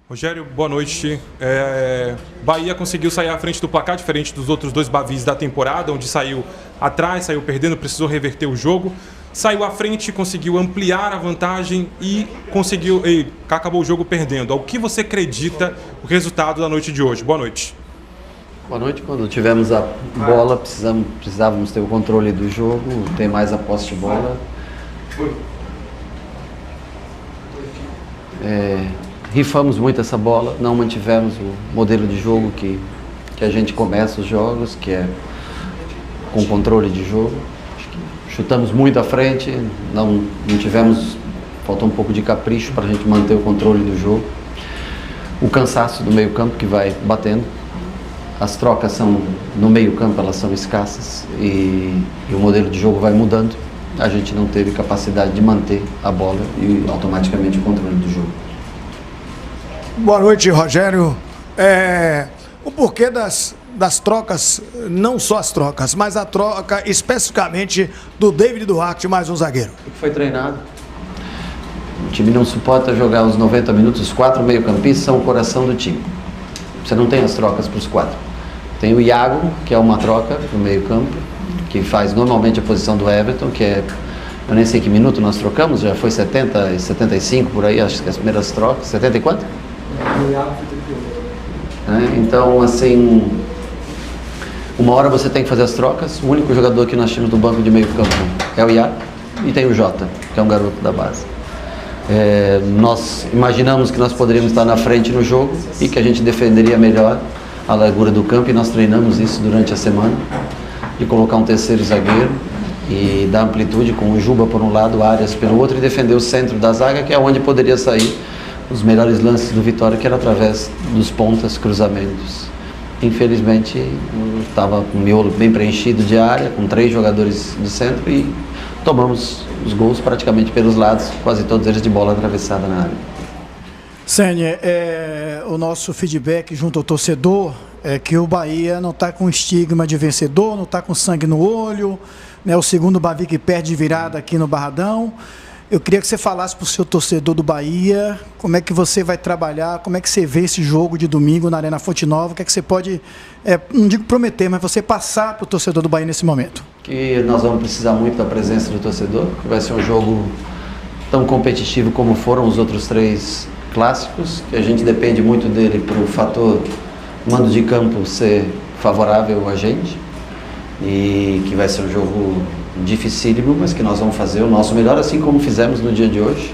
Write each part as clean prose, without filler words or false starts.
Rogério, boa noite. Bahia conseguiu sair à frente do placar, diferente dos outros dois Bavis da temporada, onde saiu atrás, saiu perdendo, precisou reverter o jogo. Saiu à frente, conseguiu ampliar a vantagem e acabou o jogo perdendo. Ao que você acredita o resultado da noite de hoje? Boa noite. Boa noite. Quando tivemos a bola, precisávamos ter o controle do jogo, ter mais a posse de bola. Rifamos muito essa bola, não mantivemos o modelo de jogo que a gente começa os jogos, que é com controle de jogo. Chutamos muito à frente, não tivemos, faltou um pouco de capricho para a gente manter o controle do jogo. O cansaço do meio campo que vai batendo, as trocas são no meio campo, elas são escassas e o modelo de jogo vai mudando. A gente não teve capacidade de manter a bola e automaticamente o controle do jogo. Boa noite, Rogério. O porquê das trocas, não só as trocas, mas a troca especificamente do David Duarte, mais um zagueiro. Foi treinado. O time não suporta jogar os 90 minutos, os 4 meio-campistas são o coração do time. Você não tem as trocas para os 4. Tem o Iago, que é uma troca para o meio-campo, que faz normalmente a posição do Everton, que é, eu nem sei que minuto nós trocamos, já foi 70 e 75 por aí, acho que as primeiras trocas, 70 e quanto? Então, assim, uma hora você tem que fazer as trocas. O único jogador que nós tínhamos do banco de meio campo é o Iago e tem o Jota, que é um garoto da base. Nós imaginamos que nós poderíamos estar na frente no jogo e que a gente defenderia melhor a largura do campo, e nós treinamos isso durante a semana, de colocar um terceiro zagueiro e dar amplitude com o Juba por um lado, o Arias pelo outro, e defender o centro da zaga, que é onde poderia sair os melhores lances do Vitória, que era através dos pontas, cruzamentos. Infelizmente, estava com o miolo bem preenchido de área, com 3 jogadores do centro, e tomamos os gols praticamente pelos lados, quase todos eles de bola atravessada na área. Sênia, o nosso feedback junto ao torcedor é que o Bahia não está com estigma de vencedor, não está com sangue no olho, né? O segundo Bavi que perde de virada aqui no Barradão. Eu queria que você falasse para o seu torcedor do Bahia como é que você vai trabalhar, como é que você vê esse jogo de domingo na Arena Fonte Nova, o que é que você pode, não digo prometer, mas você passar para o torcedor do Bahia nesse momento. Que nós vamos precisar muito da presença do torcedor, que vai ser um jogo tão competitivo como foram os outros 3 clássicos, que a gente depende muito dele para o fator mando de campo ser favorável a gente, e que vai ser um jogo dificílimo, mas que nós vamos fazer o nosso melhor, assim como fizemos no dia de hoje,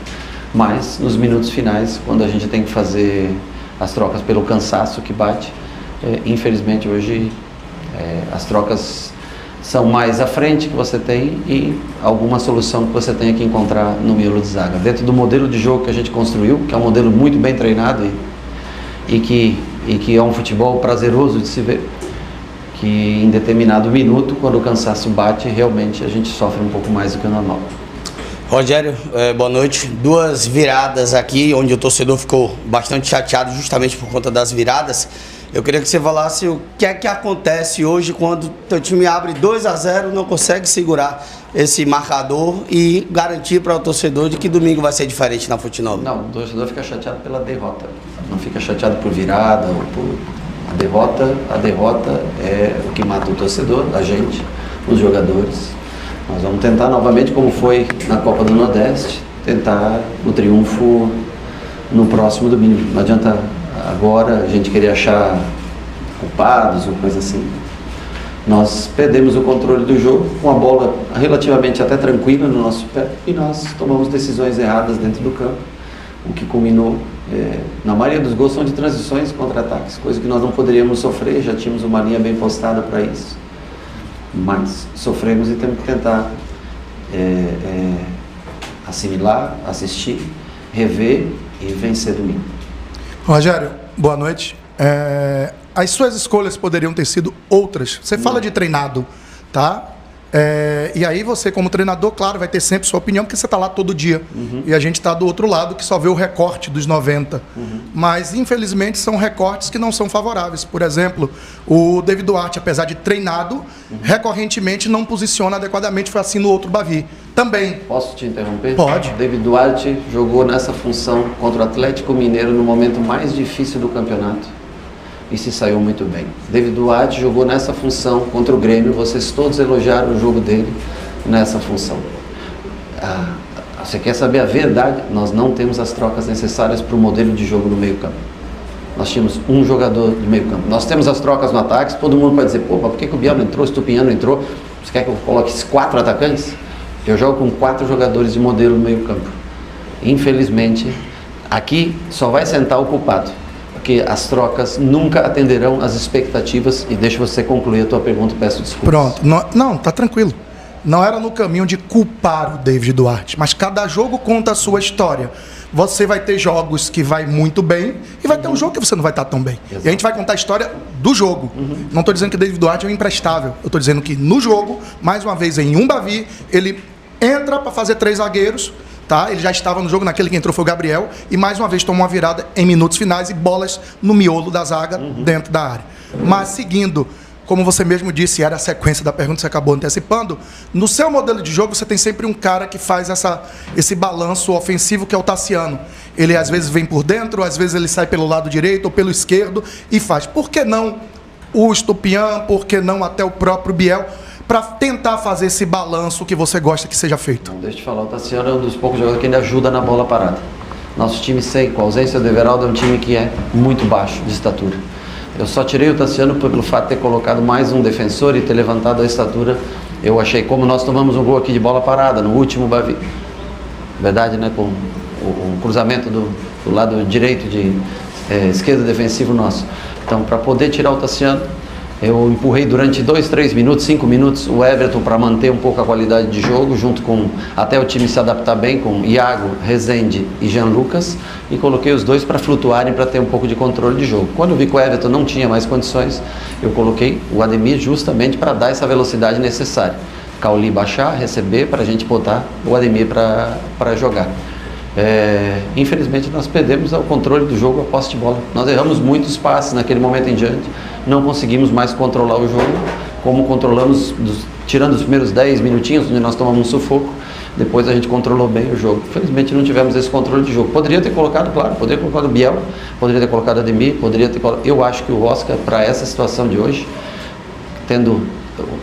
mas nos minutos finais, quando a gente tem que fazer as trocas pelo cansaço que bate, infelizmente hoje as trocas são mais à frente que você tem e alguma solução que você tenha que encontrar no miolo de zaga. Dentro do modelo de jogo que a gente construiu, que é um modelo muito bem treinado e que é um futebol prazeroso de se ver, que em determinado minuto, quando o cansaço bate, realmente a gente sofre um pouco mais do que o normal. Rogério, boa noite. 2 viradas aqui, onde o torcedor ficou bastante chateado justamente por conta das viradas. Eu queria que você falasse o que é que acontece hoje quando o teu time abre 2-0, não consegue segurar esse marcador e garantir para o torcedor de que domingo vai ser diferente na Fonte Nova. Não, o torcedor fica chateado pela derrota, não fica chateado por virada ou por... A derrota é o que mata o torcedor, a gente, os jogadores. Nós vamos tentar novamente, como foi na Copa do Nordeste, tentar o triunfo no próximo domingo. Não adianta agora a gente querer achar culpados ou coisa assim. Nós perdemos o controle do jogo com a bola relativamente até tranquila no nosso pé e nós tomamos decisões erradas dentro do campo, o que culminou, na maioria dos gols são de transições e contra-ataques, coisa que nós não poderíamos sofrer, já tínhamos uma linha bem postada para isso, mas sofremos e temos que tentar assimilar, assistir, rever e vencer domingo. Rogério, boa noite. As suas escolhas poderiam ter sido outras. Você fala de treinado, tá? E aí você, como treinador, claro, vai ter sempre sua opinião, porque você está lá todo dia. E a gente está do outro lado, que só vê o recorte dos 90. Mas, infelizmente, são recortes que não são favoráveis. Por exemplo, o David Duarte, apesar de treinado, recorrentemente não posiciona adequadamente. Foi assim no outro Bavi. Também. Posso te interromper? Pode. David Duarte jogou nessa função contra o Atlético Mineiro no momento mais difícil do campeonato. E se saiu muito bem. David Duarte jogou nessa função contra o Grêmio. Vocês todos elogiaram o jogo dele nessa função. Você quer saber a verdade? Nós não temos as trocas necessárias para o modelo de jogo no meio campo. Nós tínhamos um jogador de meio campo. Nós temos as trocas no ataque. Todo mundo pode dizer, pô, mas por que o Biel não entrou? O Estupinhan não entrou? Você quer que eu coloque 4 atacantes? Eu jogo com 4 jogadores de modelo no meio campo. Infelizmente, aqui só vai sentar o culpado. Porque as trocas nunca atenderão às expectativas. E deixa você concluir a tua pergunta, peço desculpas. Pronto. Não, tá tranquilo. Não era no caminho de culpar o David Duarte, mas cada jogo conta a sua história. Você vai ter jogos que vai muito bem e vai ter um jogo que você não vai estar tão bem. Exato. E a gente vai contar a história do jogo. Não estou dizendo que o David Duarte é um imprestável. Eu estou dizendo que no jogo, mais uma vez em um Bavi, ele entra para fazer 3 zagueiros. Tá? Ele já estava no jogo, naquele que entrou foi o Gabriel, e mais uma vez tomou uma virada em minutos finais e bolas no miolo da zaga dentro da área. Mas seguindo, como você mesmo disse, era a sequência da pergunta que você acabou antecipando, no seu modelo de jogo você tem sempre um cara que faz esse balanço ofensivo, que é o Tassiano. Ele às vezes vem por dentro, às vezes ele sai pelo lado direito ou pelo esquerdo e faz. Por que não o Estupinhan, por que não até o próprio Biel, para tentar fazer esse balanço que você gosta que seja feito? Deixa eu te falar, o Tassiano é um dos poucos jogadores que ainda ajuda na bola parada. Nosso time, com a ausência do Everaldo, é um time que é muito baixo de estatura. Eu só tirei o Tassiano pelo fato de ter colocado mais um defensor e ter levantado a estatura. Eu achei, como nós tomamos um gol aqui de bola parada no último Bavi. Verdade, né? Com o cruzamento do lado direito esquerdo defensivo nosso. Então, para poder tirar o Tassiano, eu empurrei durante 2, 3 minutos, 5 minutos o Everton para manter um pouco a qualidade de jogo, junto com até o time se adaptar bem com Iago, Rezende e Jean Lucas, e coloquei os dois para flutuarem, para ter um pouco de controle de jogo. Quando eu vi que o Everton não tinha mais condições, eu coloquei o Ademir justamente para dar essa velocidade necessária. Cauli baixar, receber, para a gente botar o Ademir para jogar. Infelizmente nós perdemos o controle do jogo, a posse de bola. Nós erramos muitos passes naquele momento em diante, não conseguimos mais controlar o jogo como controlamos, tirando os primeiros 10 minutinhos onde nós tomamos um sufoco. Depois a gente controlou bem o jogo. Infelizmente não tivemos esse controle de jogo. Poderia ter colocado, claro, poderia ter colocado o Biel, poderia ter colocado Ademir, poderia ter colocado... Eu acho que o Oscar, para essa situação de hoje,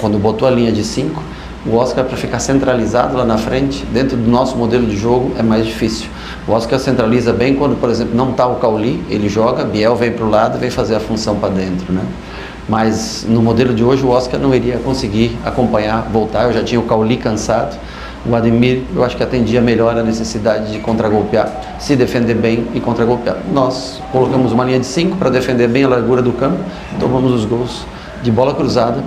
quando botou a linha de 5, o Oscar, para ficar centralizado lá na frente, dentro do nosso modelo de jogo, é mais difícil. O Oscar centraliza bem quando, por exemplo, não está o Cauli, ele joga, Biel vem para o lado e vem fazer a função para dentro, né? Mas no modelo de hoje o Oscar não iria conseguir acompanhar, voltar. Eu já tinha o Cauli cansado, o Ademir eu acho que atendia melhor a necessidade de contragolpear, se defender bem e contragolpear. Nós colocamos uma linha de 5 para defender bem a largura do campo, tomamos os gols de bola cruzada,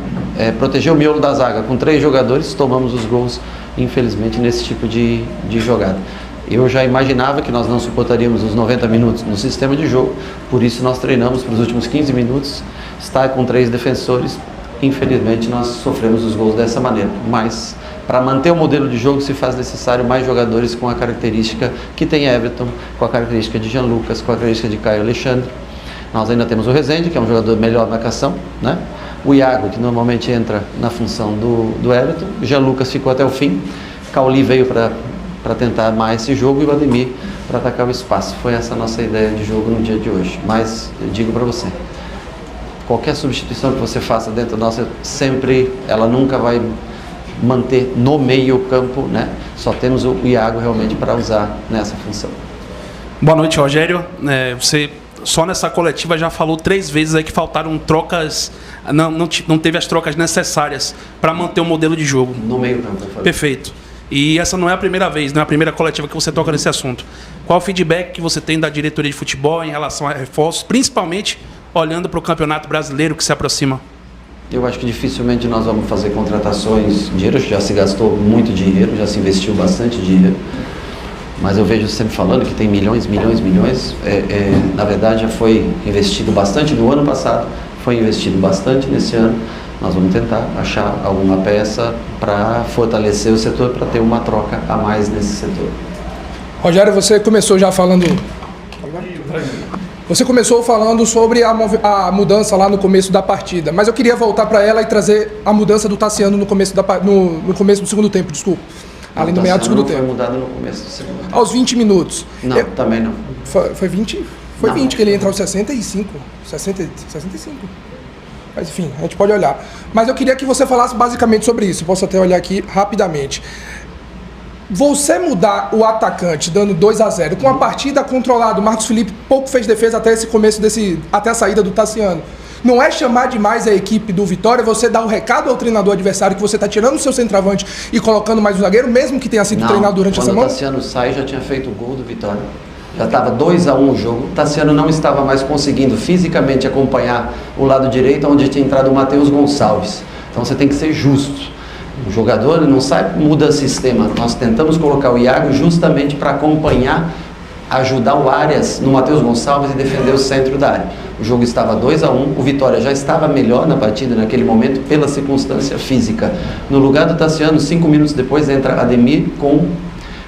proteger o miolo da zaga com 3 jogadores, tomamos os gols, infelizmente, nesse tipo de jogada. Eu já imaginava que nós não suportaríamos os 90 minutos no sistema de jogo, por isso nós treinamos para os últimos 15 minutos, estar com 3 defensores. Infelizmente nós sofremos os gols dessa maneira, mas para manter o modelo de jogo se faz necessário mais jogadores com a característica que tem Everton, com a característica de Jean Lucas, com a característica de Caio Alexandre. Nós ainda temos o Rezende, que é um jogador melhor na marcação, né? O Iago, que normalmente entra na função do Everton. O Jean Lucas ficou até o fim. Cauli veio para tentar mais esse jogo e o Ademir para atacar o espaço. Foi essa a nossa ideia de jogo no dia de hoje. Mas eu digo para você, qualquer substituição que você faça dentro da nossa, ela nunca vai manter no meio campo, né? Só temos o Iago realmente para usar nessa função. Boa noite, Rogério. Você só nessa coletiva já falou 3 vezes aí que faltaram trocas, não teve as trocas necessárias para manter o modelo de jogo. No meio campo, eu falei. Perfeito. E essa não é a primeira vez, não é a primeira coletiva que você toca nesse assunto. Qual o feedback que você tem da diretoria de futebol em relação a reforços, principalmente olhando para o Campeonato Brasileiro que se aproxima? Eu acho que dificilmente nós vamos fazer contratações. Dinheiro já se gastou muito dinheiro, já se investiu bastante dinheiro. Mas eu vejo sempre falando que tem milhões. Na verdade, já foi investido bastante no ano passado, foi investido bastante nesse ano. nós vamos tentar achar alguma peça para fortalecer o setor, para ter uma troca a mais nesse setor. Rogério, você começou já falando... Você começou falando sobre a mudança lá no começo da partida, mas eu queria voltar para ela e trazer a mudança do Tassiano no começo do segundo tempo, desculpa. Além do meado do segundo tempo. Foi mudado no começo do segundo tempo. Aos 20 minutos. Não, também não. Foi 20? Foi Não. 20 que ele entra aos 65. 65. Mas enfim, a gente pode olhar. Mas eu queria que você falasse basicamente sobre isso. Eu posso até olhar aqui rapidamente. Você mudar o atacante dando 2-0 com a partida controlada, o Marcos Felipe pouco fez defesa até esse começo até a saída do Tassiano. Não é chamar demais a equipe do Vitória, você dar um recado ao treinador adversário que você está tirando o seu centroavante e colocando mais um zagueiro, mesmo que tenha sido treinado durante a semana? Quando o Tassiano sai, já tinha feito o gol do Vitória. Já estava 2-1 o jogo. O Tassiano não estava mais conseguindo fisicamente acompanhar o lado direito, onde tinha entrado o Matheus Gonçalves. Então você tem que ser justo. O jogador não sai, muda sistema. Nós tentamos colocar o Iago justamente para acompanhar, ajudar o Arias no Matheus Gonçalves e defender o centro da área. O jogo estava 2-1, o Vitória já estava melhor na partida naquele momento pela circunstância física. No lugar do Tassiano, 5 minutos depois entra Ademir com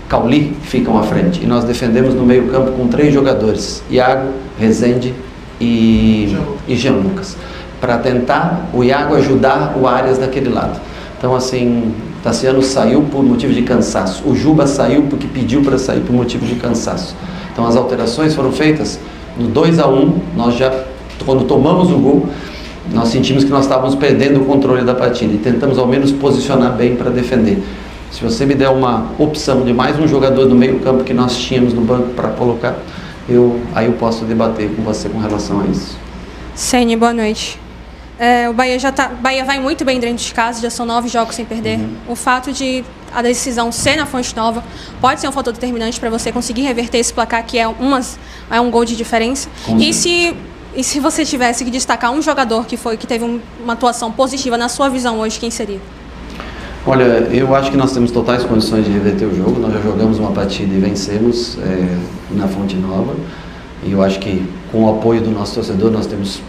Cauli, ficam à frente. E nós defendemos no meio campo com 3 jogadores, Iago, Rezende e Jean Lucas, para tentar o Iago ajudar o Arias daquele lado. Então, assim, Tassiano saiu por motivo de cansaço. O Juba saiu porque pediu para sair por motivo de cansaço. Então, as alterações foram feitas no 2-1. Nós já, quando tomamos o gol, nós sentimos que nós estávamos perdendo o controle da partida e tentamos ao menos posicionar bem para defender. Se você me der uma opção de mais um jogador do meio campo que nós tínhamos no banco para colocar, aí eu posso debater com você com relação a isso. Ceni, boa noite. O Bahia vai muito bem dentro de casa, já são 9 jogos sem perder. O fato de a decisão ser na Fonte Nova pode ser um fator determinante para você conseguir reverter esse placar, que é um gol de diferença. E se você tivesse que destacar um jogador que teve uma atuação positiva na sua visão hoje, quem seria? Olha, eu acho que nós temos totais condições de reverter o jogo. Nós já jogamos uma partida e vencemos na Fonte Nova. E eu acho que com o apoio do nosso torcedor nós temos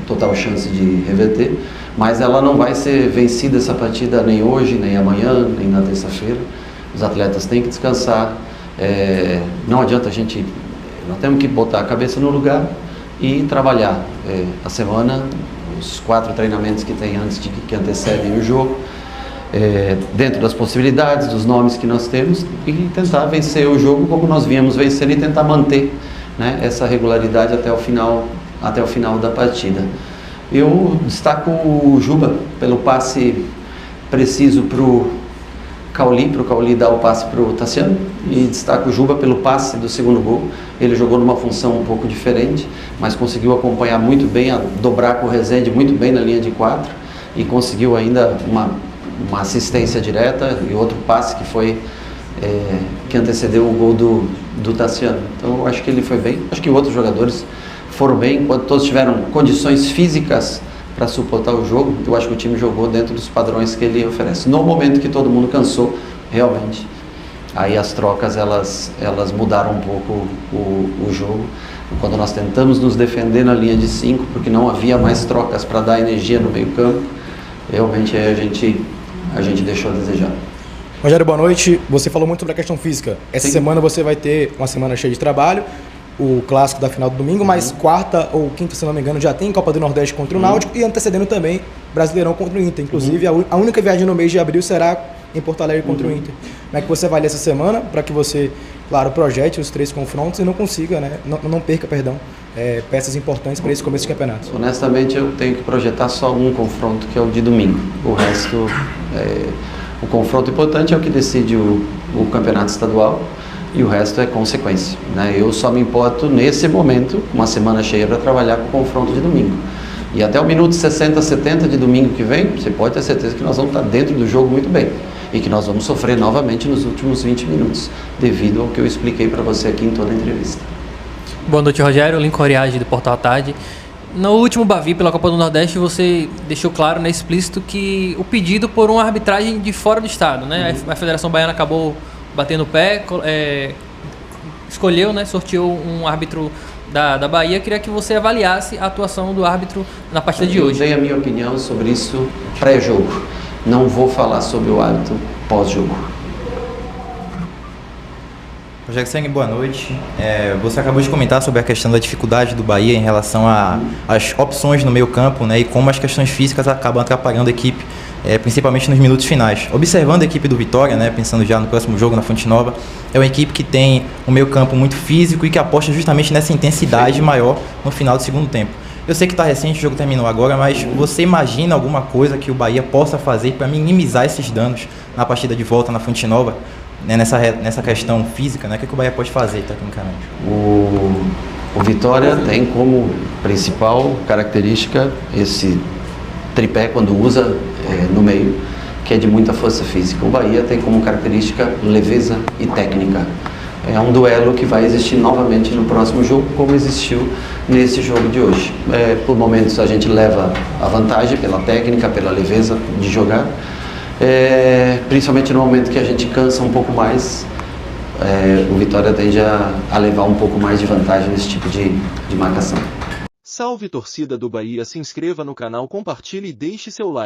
total chance de reverter, mas ela não vai ser vencida essa partida nem hoje, nem amanhã, nem na terça-feira. Os atletas têm que descansar, não adianta nós temos que botar a cabeça no lugar e trabalhar a semana, os 4 treinamentos que tem que antecedem o jogo, dentro das possibilidades, dos nomes que nós temos, e tentar vencer o jogo como nós viemos vencendo e tentar manter, né, essa regularidade até o final da partida. Eu destaco o Juba pelo passe preciso para o Cauli dar o passe para o Tassiano, e destaco o Juba pelo passe do segundo gol. Ele jogou numa função um pouco diferente, mas conseguiu acompanhar muito bem, dobrar com o Rezende muito bem na linha de 4 e conseguiu ainda uma assistência direta e outro passe que antecedeu o gol do Tassiano. Então eu acho que ele foi bem, acho que outros jogadores foram bem, enquanto todos tiveram condições físicas para suportar o jogo. Eu acho que o time jogou dentro dos padrões que ele oferece. No momento que todo mundo cansou, realmente, aí as trocas elas mudaram um pouco o jogo. Quando nós tentamos nos defender na linha de 5, porque não havia mais trocas para dar energia no meio campo, realmente aí a gente deixou a desejar. Rogério, boa noite. Você falou muito sobre a questão física. Essa semana você vai ter uma semana cheia de trabalho, o clássico da final do domingo, mas quarta ou quinta, se não me engano, já tem Copa do Nordeste contra o Náutico e antecedendo também Brasileirão contra o Inter. Inclusive, a única viagem no mês de abril será em Porto Alegre contra o Inter. Como é que você vai ler essa semana para que você, claro, projete os 3 confrontos e não consiga, né, não perca, peças importantes para esse começo de campeonato? Honestamente, eu tenho que projetar só um confronto, que é o de domingo. O resto, o confronto importante é o que decide o campeonato estadual, e o resto é consequência, né? Eu só me importo nesse momento, uma semana cheia para trabalhar com o confronto de domingo. E até o minuto 60, 70 de domingo que vem, você pode ter certeza que nós vamos estar dentro do jogo muito bem. E que nós vamos sofrer novamente nos últimos 20 minutos, devido ao que eu expliquei para você aqui em toda a entrevista. Boa noite, Rogério. Lincoln Oriage, do Portal à Tarde. No último Bavi, pela Copa do Nordeste, você deixou claro, né, explícito, que o pedido por uma arbitragem de fora do estado, né? A Federação Baiana acabou batendo o pé, escolheu, né, sorteou um árbitro da Bahia, queria que você avaliasse a atuação do árbitro na partida de hoje. Eu dei a minha opinião sobre isso pré-jogo. Não vou falar sobre o árbitro pós-jogo. Rogério Senni, boa noite. Você acabou de comentar sobre a questão da dificuldade do Bahia em relação às opções no meio campo, né, e como as questões físicas acabam atrapalhando a equipe, principalmente nos minutos finais. Observando a equipe do Vitória, né, pensando já no próximo jogo na Fonte Nova, é uma equipe que tem um meio campo muito físico e que aposta justamente nessa intensidade maior no final do segundo tempo. Eu sei que está recente, o jogo terminou agora, mas você imagina alguma coisa que o Bahia possa fazer para minimizar esses danos na partida de volta na Fonte Nova? Né, nessa questão física, né? O que o Bahia pode fazer tecnicamente? O Vitória tem como principal característica esse tripé quando usa no meio, que é de muita força física. O Bahia tem como característica leveza e técnica. É um duelo que vai existir novamente no próximo jogo, como existiu nesse jogo de hoje. Por momentos a gente leva a vantagem pela técnica, pela leveza de jogar. Principalmente no momento que a gente cansa um pouco mais, o Vitória tende a levar um pouco mais de vantagem nesse tipo de marcação. Salve torcida do Bahia, se inscreva no canal, compartilhe e deixe seu like.